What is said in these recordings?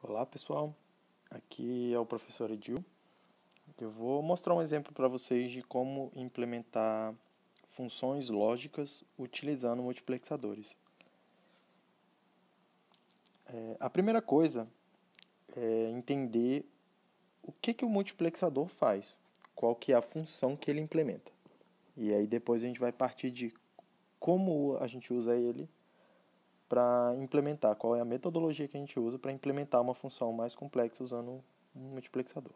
Olá pessoal, aqui é o professor Edil. Eu vou mostrar um exemplo para vocês de como implementar funções lógicas utilizando multiplexadores. A primeira coisa é entender o que o multiplexador faz, qual que é a função que ele implementa. E aí depois a gente vai partir de como a gente usa ele para implementar, qual é a metodologia que a gente usa para implementar uma função mais complexa usando um multiplexador.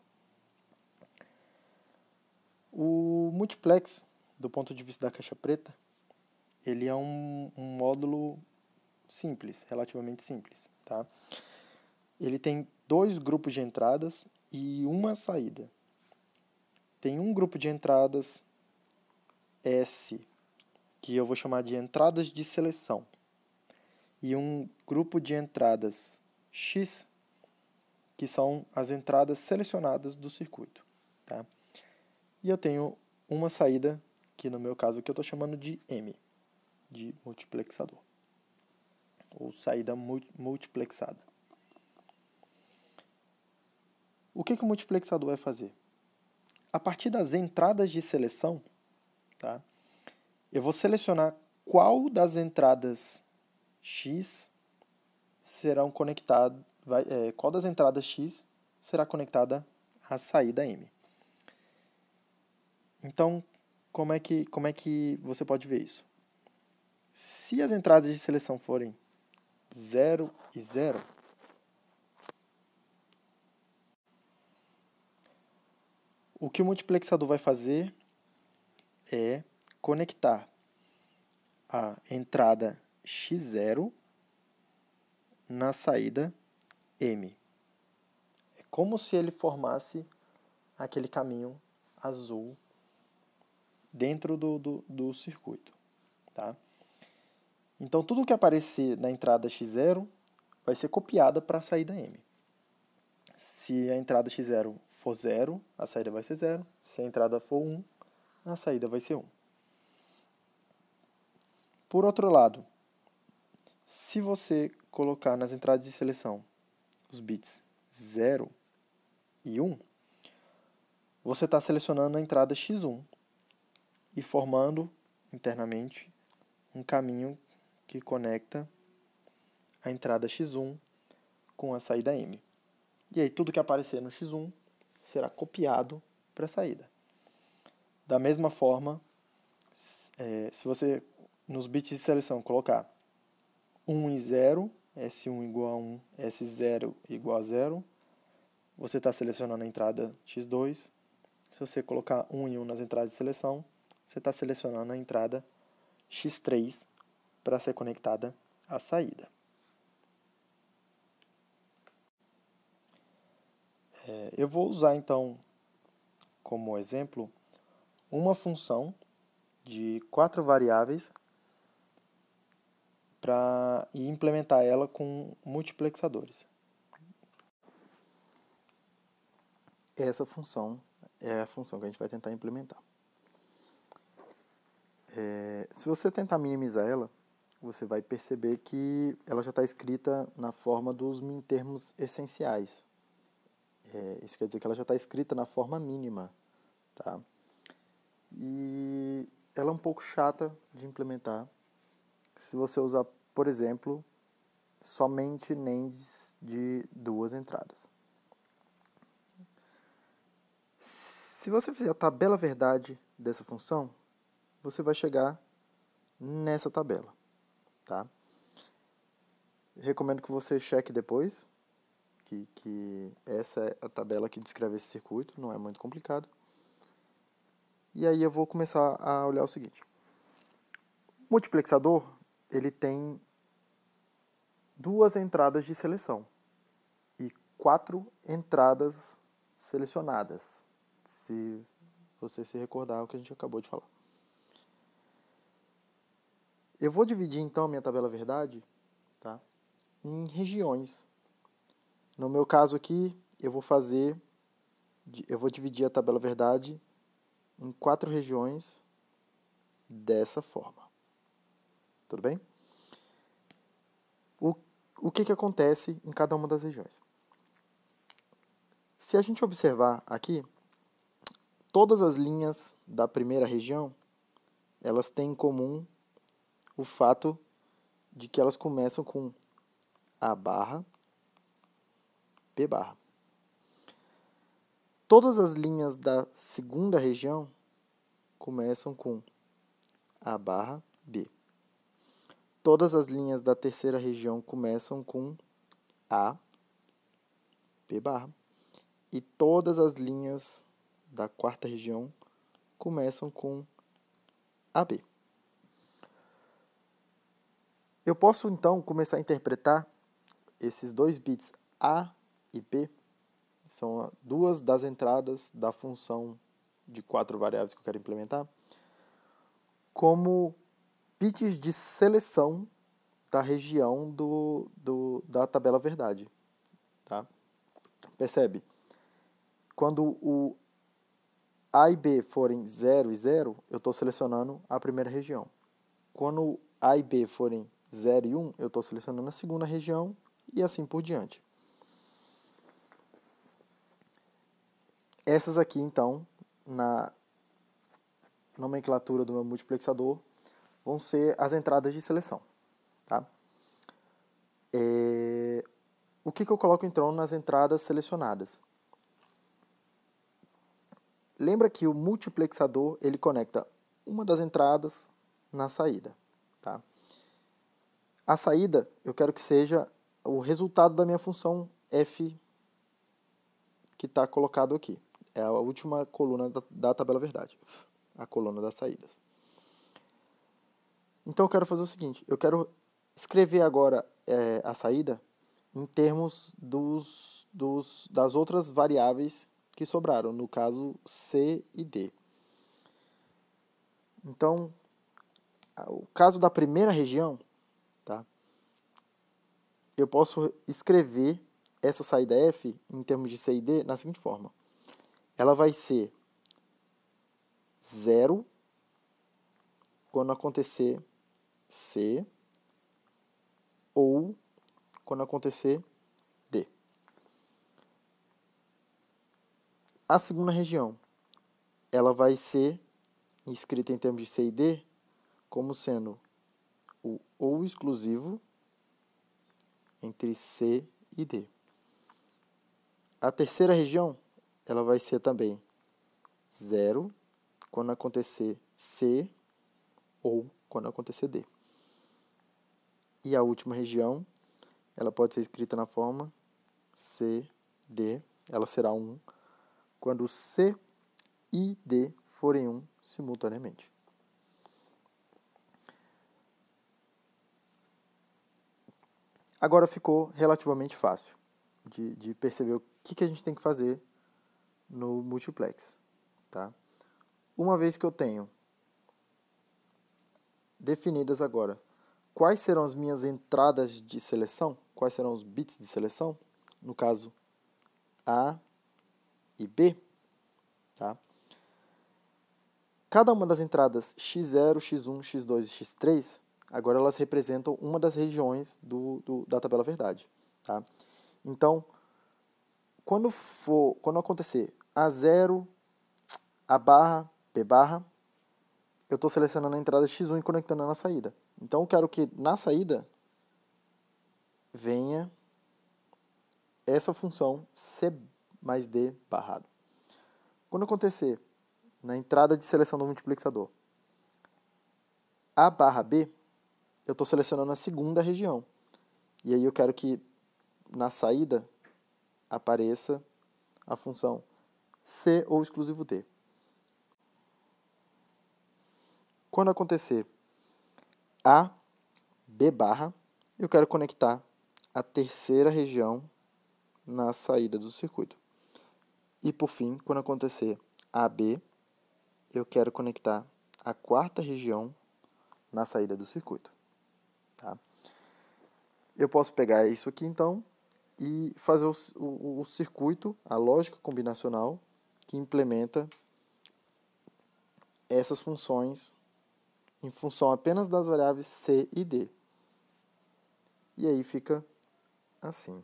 O multiplex, do ponto de vista da caixa preta, ele é um módulo simples, relativamente simples, tá? Ele tem dois grupos de entradas e uma saída. Tem um grupo de entradas S, que eu vou chamar de entradas de seleção, e um grupo de entradas X, que são as entradas selecionadas do circuito, tá? E eu tenho uma saída, que no meu caso aqui eu estou chamando de M, de multiplexador, ou saída multiplexada. O que o multiplexador vai fazer? A partir das entradas de seleção, tá, eu vou selecionar qual das entradas X serão conectadas, qual das entradas X será conectada à saída M. Então, como é que você pode ver isso? Se as entradas de seleção forem 0 e 0, o que o multiplexador vai fazer é conectar a entrada X0 na saída M. É como se ele formasse aquele caminho azul dentro do circuito, tá? Então, tudo que aparecer na entrada X0 vai ser copiada para a saída M. Se a entrada X0 for 0, a saída vai ser 0. Se a entrada for 1, a saída vai ser 1. Por outro lado, se você colocar nas entradas de seleção os bits 0 e 1, você está selecionando a entrada X1 e formando internamente um caminho que conecta a entrada X1 com a saída M. E aí tudo que aparecer no X1 será copiado para a saída. Da mesma forma, se você nos bits de seleção colocar 1 e 0, S1 igual a 1, S0 igual a 0, você está selecionando a entrada X2. Se você colocar 1 e 1 nas entradas de seleção, você está selecionando a entrada X3 para ser conectada à saída. Eu vou usar, então, como exemplo, uma função de 4 variáveis e implementar ela com multiplexadores. Essa função é a função que a gente vai tentar implementar. Se você tentar minimizar ela, você vai perceber que ela já está escrita na forma dos mintermos essenciais. Isso quer dizer que ela já está escrita na forma mínima, tá? E ela é um pouco chata de implementar se você usar, por exemplo, somente NANDs de 2 entradas. Se você fizer a tabela verdade dessa função, você vai chegar nessa tabela, tá? Recomendo que você cheque depois, que essa é a tabela que descreve esse circuito, não é muito complicado. E aí eu vou começar a olhar o seguinte. O multiplexador, ele tem 2 entradas de seleção e 4 entradas selecionadas, se você se recordar o que a gente acabou de falar. Eu vou dividir então a minha tabela verdade, tá, em regiões. No meu caso aqui, eu vou dividir a tabela verdade em 4 regiões dessa forma. Tudo bem? O que acontece em cada uma das regiões? se a gente observar aqui, todas as linhas da primeira região, elas têm em comum o fato de que elas começam com A barra, B barra. Todas as linhas da segunda região começam com A barra, B. Todas as linhas da terceira região começam com A, B barra. E todas as linhas da quarta região começam com AB. Eu posso, então, começar a interpretar esses dois bits A e B, são duas das entradas da função de 4 variáveis que eu quero implementar, como bits de seleção da região da tabela verdade. Tá? Percebe? Quando o A e B forem 0 e 0, eu estou selecionando a primeira região. Quando A e B forem 0 e 1, eu estou selecionando a segunda região e assim por diante. Essas aqui, então, na nomenclatura do meu multiplexador, vão ser as entradas de seleção. Tá? O que eu coloco, então, nas entradas selecionadas? Lembra que o multiplexador ele conecta uma das entradas na saída. Tá? A saída, eu quero que seja o resultado da minha função f que está colocado aqui. É a última coluna da tabela verdade, a coluna das saídas. Então eu quero fazer o seguinte, eu quero escrever agora a saída em termos das outras variáveis que sobraram, no caso C e D. Então, o caso da primeira região, tá? Eu posso escrever essa saída F em termos de C e D na seguinte forma. Ela vai ser 0 quando acontecer C ou quando acontecer D. A segunda região, ela vai ser escrita em termos de C e D como sendo o ou exclusivo entre C e D. A terceira região, ela vai ser também 0 quando acontecer C ou quando acontecer D. E a última região, ela pode ser escrita na forma C, D, ela será 1 quando C e D forem 1 simultaneamente. Agora ficou relativamente fácil de perceber o que a gente tem que fazer no multiplex. Tá? Uma vez que eu tenho definidas agora quais serão as minhas entradas de seleção, quais serão os bits de seleção, no caso A e B, tá? Cada uma das entradas x0, x1, x2 e x3, agora elas representam uma das regiões da tabela verdade. Tá? Então, quando acontecer A0, A barra, B barra, eu estou selecionando a entrada x1 e conectando na saída. Então, eu quero que na saída venha essa função C mais D barrado. Quando acontecer na entrada de seleção do multiplexador A barra B, eu estou selecionando a segunda região. E aí eu quero que na saída apareça a função C ou exclusivo D. Quando acontecer A, B barra, eu quero conectar a terceira região na saída do circuito. E por fim, quando acontecer AB, eu quero conectar a quarta região na saída do circuito. Tá? Eu posso pegar isso aqui então e fazer o circuito, a lógica combinacional que implementa essas funções em função apenas das variáveis C e D. E aí fica assim.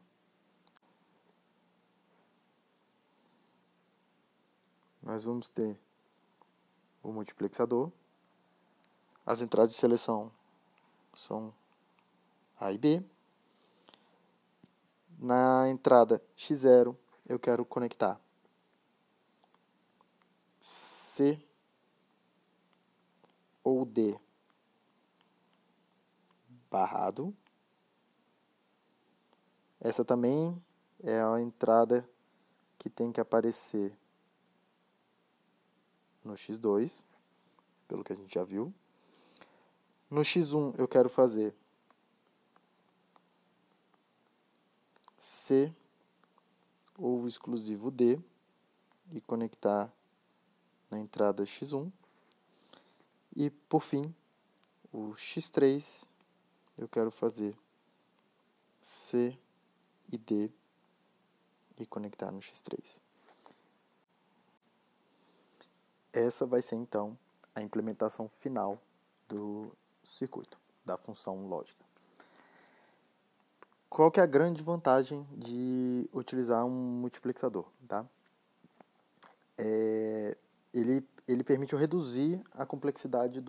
nós vamos ter o multiplexador. As entradas de seleção são A e B. Na entrada X0, eu quero conectar C ou D barrado. Essa também é a entrada que tem que aparecer no X2, pelo que a gente já viu. No X1 eu quero fazer C ou exclusivo D e conectar na entrada X1. E, por fim, o X3 eu quero fazer C e D e conectar no X3. Essa vai ser, então, a implementação final do circuito, da função lógica. Qual que é a grande vantagem de utilizar um multiplexador? Tá? Ele permite eu reduzir a complexidade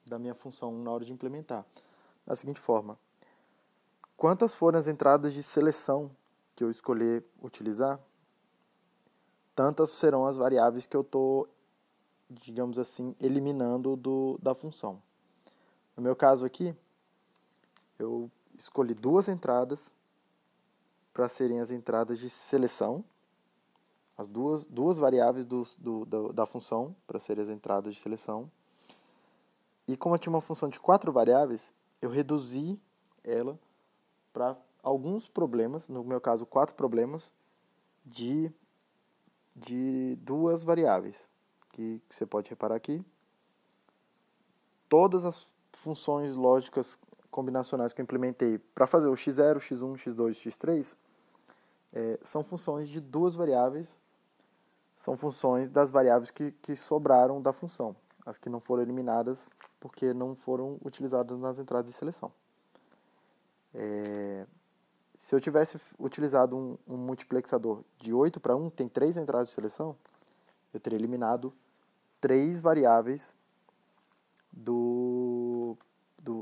da minha função na hora de implementar. Da seguinte forma: quantas forem as entradas de seleção que eu escolher utilizar, tantas serão as variáveis que eu estou, digamos assim, eliminando da função. No meu caso aqui, eu escolhi duas entradas para serem as entradas de seleção, as duas variáveis da função para serem as entradas de seleção. E como eu tinha uma função de 4 variáveis, eu reduzi ela para alguns problemas, no meu caso 4 problemas, de duas variáveis, que você pode reparar aqui. Todas as funções lógicas combinacionais que eu implementei para fazer o x0, x1, x2 e x3 são funções de duas variáveis, são funções das variáveis que sobraram da função, as que não foram eliminadas porque não foram utilizadas nas entradas de seleção. Se eu tivesse utilizado um multiplexador de 8 para 1, tem 3 entradas de seleção, eu teria eliminado 3 variáveis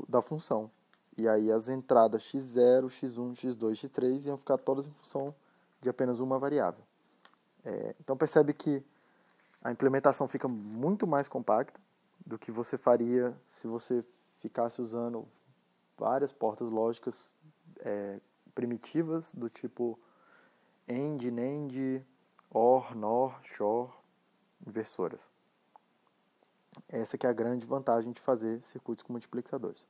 da função. E aí as entradas x0, x1, x2, x3 iam ficar todas em função de apenas uma variável. Então percebe que a implementação fica muito mais compacta do que você faria se você ficasse usando várias portas lógicas primitivas do tipo AND, NAND, OR, NOR, SHOR, inversoras. Essa que é a grande vantagem de fazer circuitos com multiplexadores.